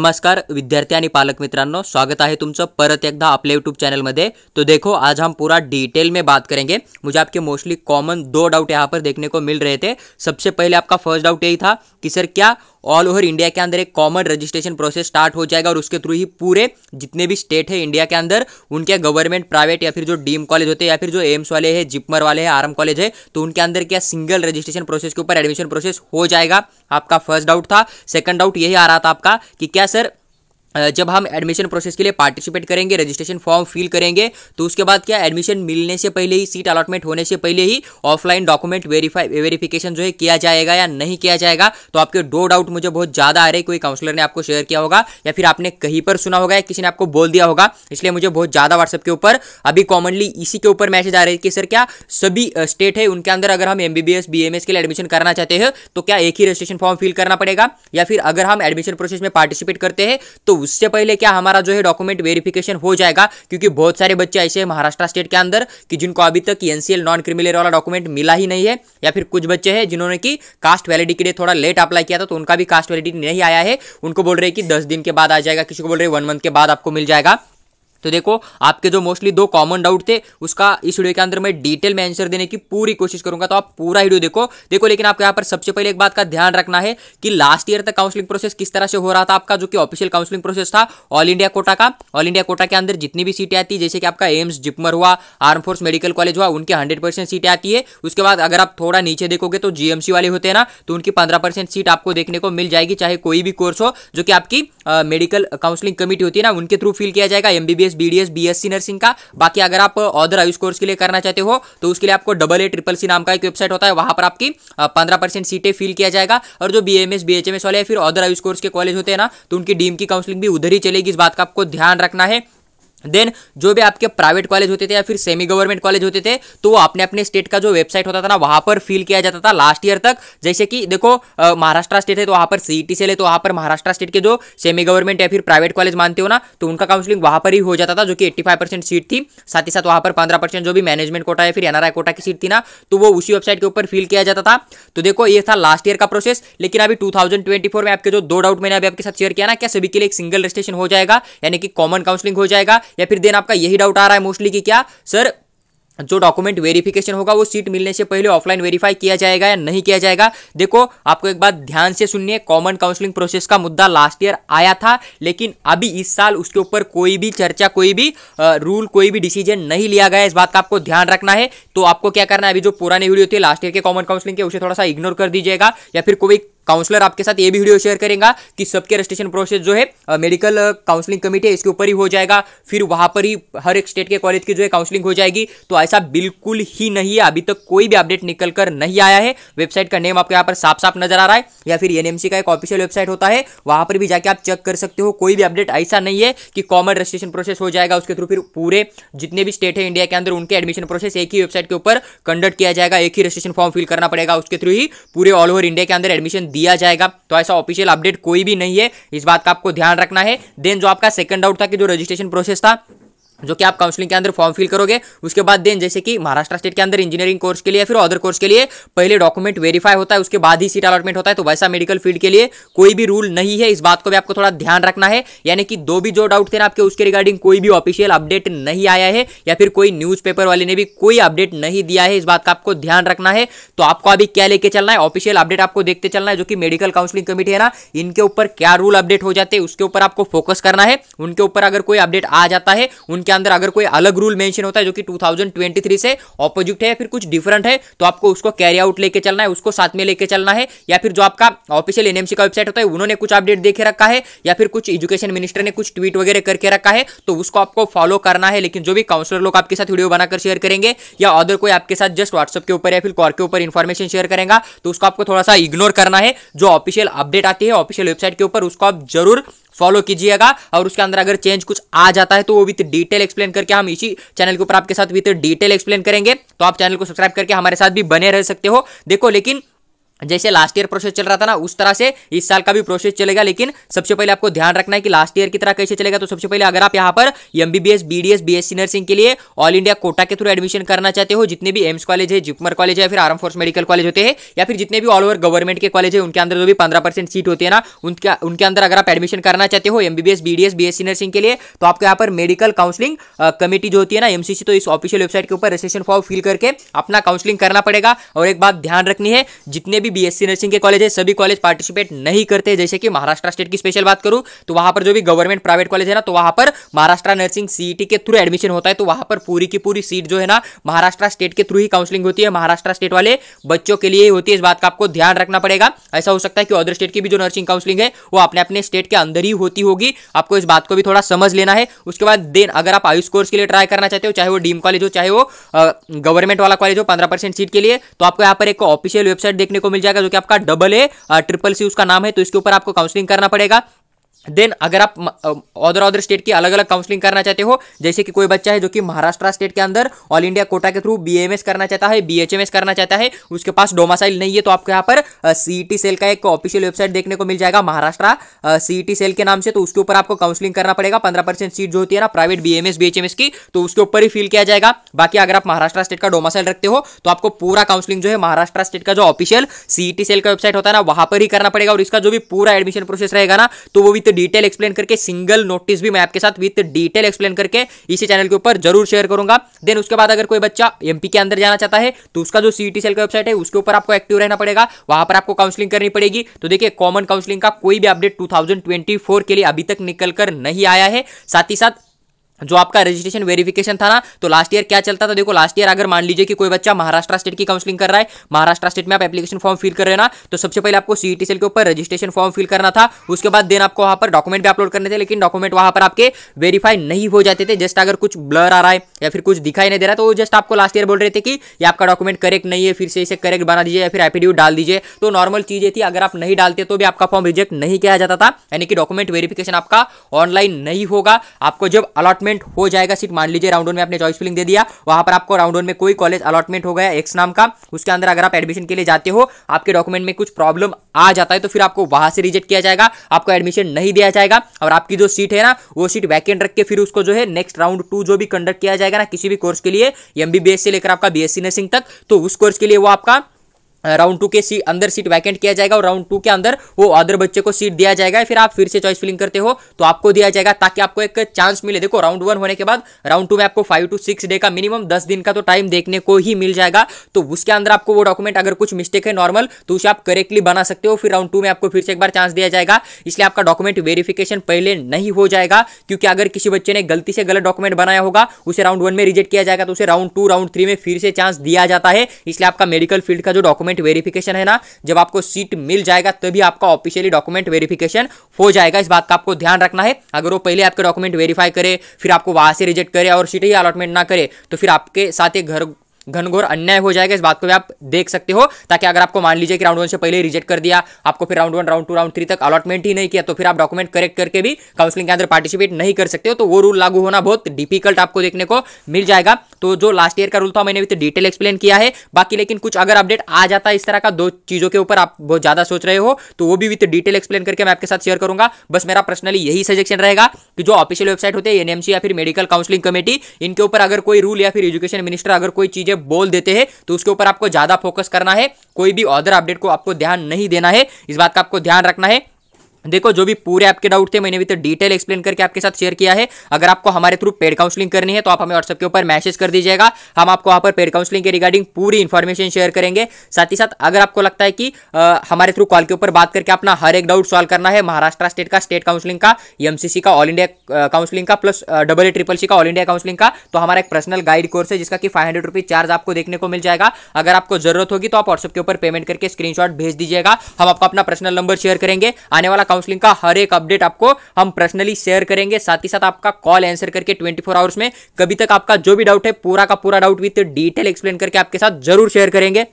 नमस्कार विद्यार्थी आणि पालक मित्रांनो, स्वागत है तुमचं परत एकदा आपल्या यूट्यूब चैनल में। तो देखो आज हम पूरा डिटेल में बात करेंगे। मुझे आपके मोस्टली कॉमन दो डाउट यहाँ पर देखने को मिल रहे थे। सबसे पहले आपका फर्स्ट डाउट यही था कि सर क्या ऑल ओवर इंडिया के अंदर एक कॉमन रजिस्ट्रेशन प्रोसेस स्टार्ट हो जाएगा और उसके थ्रू ही पूरे जितने भी स्टेट है इंडिया के अंदर उनके गवर्नमेंट प्राइवेट या फिर जो डीम कॉलेज होते हैं या फिर जो एम्स वाले हैं, जिपमर वाले हैं, आरएम कॉलेज है, तो उनके अंदर क्या सिंगल रजिस्ट्रेशन प्रोसेस के ऊपर एडमिशन प्रोसेस हो जाएगा? आपका फर्स्ट डाउट था। सेकंड डाउट यही आ रहा था आपका कि क्या सर जब हम एडमिशन प्रोसेस के लिए पार्टिसिपेट करेंगे, रजिस्ट्रेशन फॉर्म फिल करेंगे, तो उसके बाद क्या एडमिशन मिलने से पहले ही, सीट अलॉटमेंट होने से पहले ही ऑफलाइन डॉक्यूमेंट वेरिफिकेशन जो है किया जाएगा या नहीं किया जाएगा? तो आपके दो डाउट मुझे बहुत ज़्यादा आ रहे हैं। कोई काउंसलर ने आपको शेयर किया होगा या फिर आपने कहीं पर सुना होगा या किसी ने आपको बोल दिया होगा, इसलिए मुझे बहुत ज़्यादा व्हाट्सएप के ऊपर अभी कॉमनली इसी के ऊपर मैसेज आ रहे हैं कि सर क्या सभी स्टेट है उनके अंदर अगर हम MBBS BMS के लिए एडमिशन करना चाहते हैं तो क्या एक ही रजिस्ट्रेशन फॉर्म फिल करना पड़ेगा, या फिर अगर हम एडमिशन प्रोसेस में पार्टिसिपेट करते हैं तो उससे पहले क्या हमारा जो है डॉक्यूमेंट वेरिफिकेशन हो जाएगा? क्योंकि बहुत सारे बच्चे ऐसे हैं महाराष्ट्र स्टेट के अंदर कि जिनको अभी तक NCL नॉन क्रिमिनल वाला डॉक्यूमेंट मिला ही नहीं है, या फिर कुछ बच्चे हैं जिन्होंने की कास्ट वैलिडिटी के लिए थोड़ा लेट अप्लाई किया था तो उनका भी कास्ट वैलिडिटी नहीं आया है। उनको बोल रहे हैं कि 10 दिन के बाद आ जाएगा, किसी को बोल रहे हैं 1 मंथ के बाद आपको मिल जाएगा। तो देखो आपके जो मोस्टली दो कॉमन डाउट थे उसका इस वीडियो के अंदर मैं डिटेल में आंसर देने की पूरी कोशिश करूंगा, तो आप पूरा वीडियो देखो। लेकिन आपको यहाँ पर सबसे पहले एक बात का ध्यान रखना है कि लास्ट ईयर तक काउंसलिंग प्रोसेस किस तरह से हो रहा था आपका, जो कि ऑफिशियल काउंसलिंग प्रोसेस था ऑल इंडिया कोटा का। ऑल इंडिया कोटा के अंदर जितनी भी सीटें आती है, जैसे कि आपका एम्स, जिपमर हुआ, आर्म फोर्स मेडिकल कॉलेज हुआ, उनके 100% सीटें आती है। उसके बाद अगर आप थोड़ा नीचे देखोगे तो GMC वाले होते हैं ना, तो उनकी 15% सीट आपको देखने को मिल जाएगी, चाहे कोई भी कोर्स हो जो कि आपकी मेडिकल काउंसलिंग कमेटी होती है ना, उनके थ्रू फिल किया जाएगा। MBBS BDS BSc नर्सिंग का। बाकी अगर आप अदर आयुष कोर्स के लिए करना चाहते हो तो उसके लिए आपको AA CCC नाम का एक वेबसाइट होता है, वहां पर आपकी 15% सीटें फिल किया जाएगा। और जो BMS BHMS वाले फिर अदर आयुष कोर्स के कॉलेज होते हैं ना, तो उनकी डीम की काउंसलिंग भी उधर ही चलेगी, इस बात का आपको ध्यान रखना है। देन जो भी आपके प्राइवेट कॉलेज होते थे या फिर सेमी गवर्नमेंट कॉलेज होते थे तो वो अपने अपने स्टेट का जो वेबसाइट होता था ना, वहां पर फिल किया जाता था लास्ट ईयर तक। जैसे कि देखो महाराष्ट्र स्टेट है तो वहां पर CET सेल है, तो वहां पर महाराष्ट्र स्टेट के जो सेमी गवर्नमेंट या फिर प्राइवेट कॉलेज मानते हो ना, तो उनका काउंसलिंग वहां पर ही हो जाता था, जो कि 85% सीट थी। साथ ही साथ वहां पर 15% जो भी मैनेजमेंट कोटा या फिर NRI कोटा की सीट थी ना, तो वो उसी वेबसाइट के ऊपर फिल किया जाता था। तो देखो ये था लास्ट ईयर का प्रोसेस। लेकिन अभी 2024 में आपके जो दो डाउट मैंने अभी आपके साथ शेयर किया ना, क्या सभी के लिए एक सिंगल रजिस्ट्रेशन हो जाएगा, यानी कि कॉमन काउंसलिंग हो जाएगा, या फिर देन आपका डाउट आ रहा है मोस्टली कि क्या सर जो डॉक्यूमेंट वेरिफिकेशन होगा वो सीट मिलने से पहले ऑफलाइन वेरीफाई किया जाएगा या नहीं किया जाएगा? देखो आपको एक बात ध्यान से सुनिए, कॉमन काउंसलिंग प्रोसेस का मुद्दा लास्ट ईयर आया था, लेकिन अभी इस साल उसके ऊपर कोई भी चर्चा, कोई भी रूल, कोई भी डिसीजन नहीं लिया गया है, इस बात का आपको ध्यान रखना है। तो आपको क्या करना है, अभी जो पुराने वीडियो थे लास्ट ईयर के कॉमन काउंसलिंग के, उसे थोड़ा सा इग्नोर कर दीजिएगा, या फिर कोई काउंसलर आपके साथ ये भी वीडियो शेयर करेगा कि सबके रजिस्ट्रेशन प्रोसेस जो है मेडिकल काउंसलिंग कमेटी है इसके ऊपर ही हो जाएगा, फिर वहां पर ही हर एक स्टेट के कॉलेज की जो है काउंसलिंग हो जाएगी। तो ऐसा बिल्कुल ही नहीं है, अभी तक कोई भी अपडेट निकल कर नहीं आया है। वेबसाइट का नेम आपको यहाँ पर साफ साफ नजर आ रहा है, या फिर NMC का एक ऑफिशियल वेबसाइट होता है, वहां पर भी जाके आप चेक कर सकते हो। कोई भी अपडेट ऐसा नहीं है कि कॉमन रजिस्ट्रेशन प्रोसेस हो जाएगा, उसके थ्रू फिर पूरे जितने भी स्टेट है इंडिया के अंदर उनके एडमिशन प्रोसेस एक ही वेबसाइट के ऊपर कंडक्ट किया जाएगा, एक ही रजिस्ट्रेशन फॉर्म फिल करना पड़ेगा, उसके थ्रू ही पूरे ऑल ओवर इंडिया के अंदर एडमिशन दिया जाएगा। तो ऐसा ऑफिशियल अपडेट कोई भी नहीं है, इस बात का आपको ध्यान रखना है। देन जो आपका सेकंड डाउट था कि जो रजिस्ट्रेशन प्रोसेस था, जो कि आप काउंसलिंग के अंदर फॉर्म फिल करोगे, उसके बाद देन जैसे कि महाराष्ट्र स्टेट के अंदर इंजीनियरिंग कोर्स के लिए या फिर अदर कोर्स के लिए पहले डॉक्यूमेंट वेरीफाई होता है, उसके बाद ही सीट अलॉटमेंट होता है, तो वैसा मेडिकल फील्ड के लिए कोई भी रूल नहीं है, इस बात को भी आपको थोड़ा ध्यान रखना है। यानी कि दो भी जो डाउट थे ना आपके, उसके रिगार्डिंग कोई भी ऑफिशियल अपडेट नहीं आया है, या फिर कोई न्यूज़पेपर वाले ने भी कोई अपडेट नहीं दिया है, इस बात का आपको ध्यान रखना है। तो आपको अभी क्या लेके चलना है, ऑफिशियल अपडेट आपको देखते चलना है, जो कि मेडिकल काउंसलिंग कमेटी है ना, इनके ऊपर क्या रूल अपडेट हो जाते हैं उसके ऊपर आपको फोकस करना है। उनके ऊपर अगर कोई अपडेट आ जाता है, उनके अंदर अगर कोई अलग रूल मेंशन होता है जो कि 2023 से ऑपोजिट है, फिर कुछ डिफरेंट है, तो आपको उसको कैरी आउट लेके चलना है, उसको साथ में लेके चलना है। या फिर जो आपका ऑफिशियल NMC का वेबसाइट होता है, उन्होंने कुछ अपडेट देके रखा है, या फिर कुछ एजुकेशन मिनिस्टर ने कुछ ट्वीट वगैरह करके रखा है, तो उसको आपको फॉलो करना है। लेकिन जो भी काउंसलर लोग आपके साथ वीडियो बनाकर शेयर करेंगे, या अदर कोई आपके साथ जस्ट व्हाट्सएप के ऊपर या फिर कॉल के ऊपर इंफॉर्मेशन शेयर करेगा, तो उसको आपको थोड़ा सा इग्नोर करना है। जो ऑफिशियल अपडेट आती है ऑफिशियल वेबसाइट के ऊपर, उसको आप जरूर फॉलो कीजिएगा। और उसके अंदर अगर चेंज कुछ आ जाता है तो वो विद डिटेल एक्सप्लेन करके हम इसी चैनल के ऊपर आपके साथ विद डिटेल एक्सप्लेन करेंगे। तो आप चैनल को सब्सक्राइब करके हमारे साथ भी बने रह सकते हो। देखो लेकिन जैसे लास्ट ईयर प्रोसेस चल रहा था ना, उस तरह से इस साल का भी प्रोसेस चलेगा। लेकिन सबसे पहले आपको ध्यान रखना है कि लास्ट ईयर की तरह कैसे चलेगा। तो सबसे पहले अगर आप यहाँ पर एमबीबीएस, बीडीएस, बीएससी नर्सिंग के लिए ऑल इंडिया कोटा के थ्रू एडमिशन करना चाहते हो, जितने भी एम्स कॉलेज है, जिपमर कॉलेज है, फिर आर्म फोर्स मेडिकल कॉलेज होते हैं, या फिर जितने भी ऑल ओवर गवर्नमेंट के कॉलेज है, उनके अंदर जो भी 15% सीट होती है ना, उनके अंदर अगर आप एडमिशन करना चाहते हो एमबीबीएस, बीडीएस, बीएससी नर्सिंग के लिए, तो आपको यहाँ पर मेडिकल काउंसलिंग कमेटी जो होती है ना, एमसीसी, तो इस ऑफिशियल वेबसाइट के ऊपर रजिस्ट्रेशन फॉर्म फिल करके अपना काउंसलिंग करना पड़ेगा। और एक बात ध्यान रखनी है, जितने भी बीएससी नर्सिंग के कॉलेज है सभी कॉलेज पार्टिसिपेट नहीं करते। जैसे कि महाराष्ट्र स्टेट की स्पेशल बात करूं तो वहां पर जो भी गवर्नमेंट प्राइवेट कॉलेज है ना, तो वहां पर महाराष्ट्र नर्सिंग सीईटी के थ्रू एडमिशन होता है। तो वहां पर पूरी की पूरी सीट जो है ना महाराष्ट्र स्टेट के थ्रू ही काउंसलिंग होती है, महाराष्ट्र स्टेट वाले बच्चों के लिए होती है। इस बात का आपको ध्यान रखना पड़ेगा। ऐसा हो सकता है कि अदर स्टेट की भी जो नर्सिंग काउंसलिंग है वो अपने अपने स्टेट के अंदर ही होती होगी, आपको इस बात को भी थोड़ा समझ लेना है। उसके बाद देन अगर आप आयुष कोर्स के लिए ट्राई करना चाहते हो, चाहे वो डीम कॉलेज हो, चाहे वो गवर्नमेंट वाला कॉलेज हो, 15% सीट के लिए, तो आपको यहाँ पर एक ऑफिशियल वेबसाइट देखने को मिल जाएगा जो कि आपका AAA उसका नाम है। तो इसके ऊपर आपको काउंसलिंग करना पड़ेगा। देन अगर आप अदर स्टेट की अलग अलग काउंसलिंग करना चाहते हो, जैसे कि कोई बच्चा है जो कि महाराष्ट्र स्टेट के अंदर ऑल इंडिया कोटा के थ्रू बीएमएस करना चाहता है, बीएचएमएस करना चाहता है, उसके पास डोमासाइल नहीं है, तो आपको यहाँ पर सीईटी सेल का एक ऑफिशियल वेबसाइट देखने को मिल जाएगा महाराष्ट्र सीईटी सेल के नाम से। तो उसके ऊपर आपको काउंसलिंग करना पड़ेगा। 15% सीट जो होती है ना प्राइवेट बीएमएस बीएचएमएस की, तो उसके ऊपर ही फिल किया जाएगा। बाकी अगर आप महाराष्ट्र स्टेट का डोमासाइल रखते हो तो आपको पूरा काउंसलिंग जो है महाराष्ट्र स्टेट का जो ऑफिशियल सीईटी सेल का वेबसाइट होता है ना, वहां पर ही करना पड़ेगा। और इसका जो भी पूरा एडमिशन प्रोसेस रहेगा ना, तो वो विद डिटेल एक्सप्लेन करके सिंगल नोटिस भी मैं आपके साथ विद डिटेल एक्सप्लेन करके इसी चैनल के ऊपर जरूर शेयर करूंगा। देन उसके बाद अगर कोई बच्चा एमपी के अंदर जाना चाहता है तो उसका जो सीईटी सेल का वेबसाइट है उसके ऊपर आपको एक्टिव रहना पड़ेगा, वहां पर आपको काउंसलिंग करनी पड़ेगी। तो देखिए कॉमन काउंसलिंग का कोई भी अपडेट 2024 के लिए अभी तक निकल कर नहीं आया है। साथ ही साथ जो आपका रजिस्ट्रेशन वेरिफिकेशन था ना, तो लास्ट ईयर क्या चलता था, देखो लास्ट ईयर अगर मान लीजिए कि कोई बच्चा महाराष्ट्र स्टेट की काउंसलिंग कर रहा है, महाराष्ट्र स्टेट में आप एप्लीकेशन फॉर्म फिल कर रहे हैं ना, तो सबसे पहले आपको सीईटी सेल के ऊपर रजिस्ट्रेशन फॉर्म फिल करना था। उसके बाद देन आपको वहां पर डॉक्यूमेंट भी अपलोड करने थे, लेकिन डॉक्यूमेंट वहां पर आपके वेरीफाई नहीं हो जाते थे। जस्ट अगर कुछ ब्लर आ रहा है या फिर कुछ दिखाई नहीं दे रहा, तो जस्ट आपको लास्ट ईयर बोल रहे थे कि ये आपका डॉक्यूमेंट करेक्ट नहीं है, फिर से इसे करेक्ट बना दीजिए या फिर एफिडेविट डाल दीजिए। तो नॉर्मल चीजें थी, अगर आप नहीं डालते तो भी आपका फॉर्म रिजेक्ट नहीं किया जाता था, यानी कि डॉक्यूमेंट वेरिफिकेशन आपका ऑनलाइन नहीं होगा। आपको जब अलॉटमेंट हो जाएगा, मान लीजिए राउंड 1 में आपने चॉइस फिलिंग दे दिया, वहां पर आपको राउंड 1 में कोई कॉलेज अलॉटमेंट हो गया एक्स नाम का, उसके अंदर अगर आप एडमिशन के लिए जाते हो, आपके डॉक्यूमेंट में कुछ प्रॉब्लम आ जाता है, तो फिर आपको वहां से रिजेक्ट किया जाएगा, आपको एडमिशन नहीं दिया जाएगा। और आपकी जो सीट है ना, वो सीट वैकेंट रख के फिर उसको जो है नेक्स्ट राउंड 2 जो भी कंडक्ट किया जाएगा ना किसी भी कोर्स के लिए, एमबीबीएस से लेकर आपका बीएससी नर्सिंग तक, तो उस कोर्स के लिए वो आपका राउंड 2 के अंदर सीट वैकेंट किया जाएगा और राउंड 2 के अंदर वो अदर बच्चे को सीट दिया जाएगा। फिर आप फिर से चॉइस फिलिंग करते हो तो आपको दिया जाएगा, ताकि आपको एक चांस मिले। देखो राउंड 1 होने के बाद राउंड 2 में आपको 5 to 6 डे का मिनिमम 10 दिन का तो टाइम देखने को ही मिल जाएगा। तो उसके अंदर आपको वो डॉक्यूमेंट अगर कुछ मिस्टेक है नॉर्मल, तो उसे आप करेक्टली बना सकते हो। फिर राउंड 2 में आपको फिर से एक बार चांस दिया जाएगा। इसलिए आपका डॉक्यूमेंट वेरिफिकेशन पहले नहीं हो जाएगा, क्योंकि अगर किसी बच्चे ने गलती से गलत डॉक्यूमेंट बनाया होगा, उसे राउंड 1 में रिजेक्ट किया जाएगा, तो उसे राउंड 2 राउंड 3 में फिर से चांस दिया जाता है। इसलिए आपका मेडिकल फील्ड का जो डॉक्यूमेंट वेरिफिकेशन है ना, जब आपको सीट मिल जाएगा तभी आपका ऑफिशियली डॉक्यूमेंट वेरिफिकेशन हो जाएगा। इस बात का आपको ध्यान रखना है। अगर वो पहले आपके डॉक्यूमेंट वेरीफाई करे, फिर आपको वहां से रिजेक्ट करे और सीट ही अलॉटमेंट ना करे, तो फिर आपके साथ एक घनघोर अन्याय हो जाएगा। इस बात को भी आप देख सकते हो, ताकि अगर आपको मान लीजिए कि राउंड 1 से पहले रिजेक्ट कर दिया, आपको फिर राउंड 1 राउंड 2 राउंड 3 तक अलॉटमेंट ही नहीं किया, तो फिर आप डॉक्यूमेंट करेक्ट करके भी काउंसलिंग के अंदर पार्टिसिपेट नहीं कर सकते हो। तो वो रूल लागू होना बहुत डिफिकल्ट आपको देखने को मिल जाएगा। तो जो लास्ट ईयर का रूल था मैंने भी डिटेल एक्सप्लेन किया है। बाकी लेकिन कुछ अगर अपडेट आ जाता है इस तरह का, 2 चीजों के ऊपर आप बहुत ज्यादा सोच रहे हो, तो वो भी विद डिटेल एक्सप्लेन करके मैं आपके साथ शेयर करूंगा। बस मेरा पर्सनली यही सजेशन रहेगा कि जो ऑफिशियल वेबसाइट होते हैं एनएमसी या फिर मेडिकल काउंसलिंग कमेटी, इनके ऊपर अगर कोई रूल या फिर एजुकेशन मिनिस्टर अगर कोई चीजें बोल देते हैं तो उसके ऊपर आपको ज्यादा फोकस करना है। कोई भी अदर अपडेट को आपको ध्यान नहीं देना है, इस बात का आपको ध्यान रखना है। देखो जो भी पूरे आपके डाउट थे मैंने भी तो डिटेल एक्सप्लेन करके आपके साथ शेयर किया है। अगर आपको हमारे थ्रू पेड काउंसलिंग करनी है तो आप हमें व्हाट्सएप के ऊपर मैसेज कर दीजिएगा, हम आपको वहां पर पेड काउंसलिंग के रिगार्डिंग पूरी इन्फॉर्मेशन शेयर करेंगे। साथ ही साथ अगर आपको लगता है कि हमारे थ्रू कॉल के ऊपर बात करके अपना हर एक डाउट सॉल्व करना है, महाराष्ट्र स्टेट का स्टेट काउंसलिंग का, एमसीसी का ऑल इंडिया काउंसलिंग का, प्लस AACCC का ऑल इंडिया काउंसलिंग का, तो हमारा एक पर्सनल गाइड कोर्स है जिसका कि 500 रुपीज चार्ज आपको देखने को मिल जाएगा। अगर आपको जरूरत होगी तो आप व्हाट्सएप के ऊपर पेमेंट करके स्क्रीनशॉट भेज दीजिएगा, हम आपको अपना पर्सनल नंबर शेयर करेंगे। आने वाला काउंसलिंग का हर एक अपडेट आपको हम पर्सनली शेयर करेंगे। साथ ही साथ आपका कॉल आंसर करके 24 आवर्स में कभी तक आपका जो भी डाउट है पूरा का पूरा डाउट विद डिटेल एक्सप्लेन करके आपके साथ जरूर शेयर करेंगे।